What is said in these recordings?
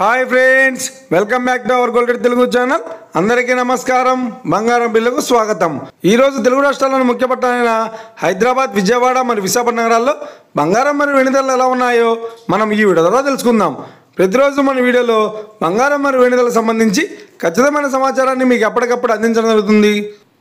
Hi friends, welcome back to our gold rate Telugu channel. అందరికీ నమస్కారం. బంగారం బిల్లుకు స్వాగతం. ఈరోజు తెలుగు రాష్ట్రాల్లోని ముఖ్య పట్టణాలైన హైదరాబాద్, విజయవాడ మరియు విశాఖపట్నం నగరాల్లో బంగారం మరియు వెండి ధరలు ఎలా ఉన్నాయో మనం ఈ వీడియో ద్వారా తెలుసుకుందాం. ప్రతిరోజు మన వీడియోలో బంగారం మరియు వెండి ధరలకు సంబంధించి ఖచ్చితమైన సమాచారాన్ని మీకు ఎప్పటికప్పుడు అందించడం జరుగుతుంది.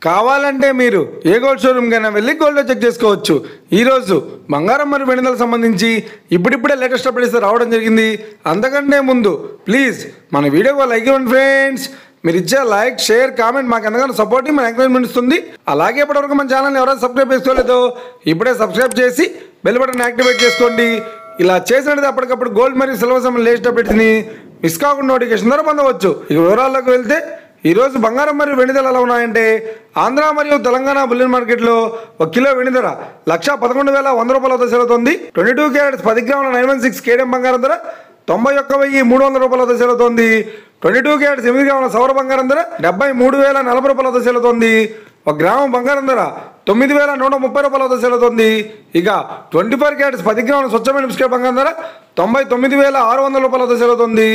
కావాలంటే మీరు ఏ గోల్డ్ షోరూమ్కైనా వెళ్ళి గోల్డ్ చెక్ చేసుకోవచ్చు. ఈరోజు బంగారం మరియు వెండి ధరలకు సంబంధించి ఇప్పుడిప్పుడే లేటెస్ట్ అప్డేట్స్ రావడం జరిగింది. అంతకంటే ముందు ప్లీజ్ మన వీడియోకి లైక్ ఇవ్వండి ఫ్రెండ్స్. మీరు ఇచ్చే లైక్, షేర్, కామెంట్ మాకు ఎంతగానో సపోర్టింగ్, మన ఎంకరేజ్మెంట్ ఇస్తుంది. అలాగే ఇప్పటివరకు మన ఛానల్ని ఎవరైనా సబ్స్క్రైబ్ చేసుకోలేదో ఇప్పుడే సబ్స్క్రైబ్ చేసి బెల్ బటన్ యాక్టివేట్ చేసుకోండి. ఇలా చేసినట్టు అప్పటికప్పుడు గోల్డ్ మరియు సిల్వర్ సంబంధించిన లేటెస్ట్ అప్డేట్స్ని మిస్ కాకుండా నోటిఫికేషన్ ద్వారా పొందవచ్చు. ఇక వివరాల్లోకి వెళ్తే ఈరోజు బంగారం మరియు వెండి ధరలు ఎలా ఉన్నాయంటే, ఆంధ్ర మరియు తెలంగాణ బులియన్ మార్కెట్లో 1 కిలో వెండి ధర 1,11,100 వద్ద సెలవుతోంది. 22 క్యారెట్స్ 10 గ్రాముల 916 కేడియం బంగారం ధర 91,300 వద్ద సెలవుతోంది. 22 క్యారెట్స్ 8 గ్రాముల సౌర బంగారం ధర 73,040 వద్ద సెలవుతోంది. 1 గ్రాము బంగారం ధర 9,130 వద్ద సెలవుతోంది. ఇక 24 క్యారెట్స్ 10 గ్రాముల స్వచ్ఛమైన బిస్కెట్ బంగారం ధర 99,600 వద్ద సెలవుతోంది.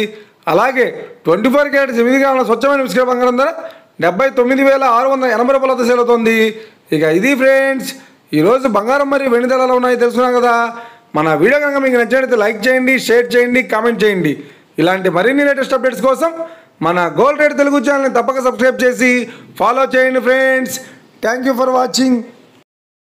అలాగే 24 క్యారెట్స్ 8 గ్రాముల స్వచ్ఛమైన బిస్కెట్ బంగారం ధర 79,680 వద్ద సెలవుతోంది. ఇక ఇది ఫ్రెండ్స్, ఈరోజు బంగారం మరియు వెండి ధరలు ఎలా ఉన్నాయో తెలుసుకున్నాం కదా. మన వీడియో కనుక మీకు నచ్చినట్లయితే లైక్ చేయండి, షేర్ చేయండి, కామెంట్ చేయండి. ఇలాంటి మరిన్ని లేటెస్ట్ అప్డేట్స్ కోసం మన గోల్డ్ రేట్ తెలుగు ఛానల్ని తప్పక సబ్స్క్రైబ్ చేసి ఫాలో చేయండి friends. Thank you for watching.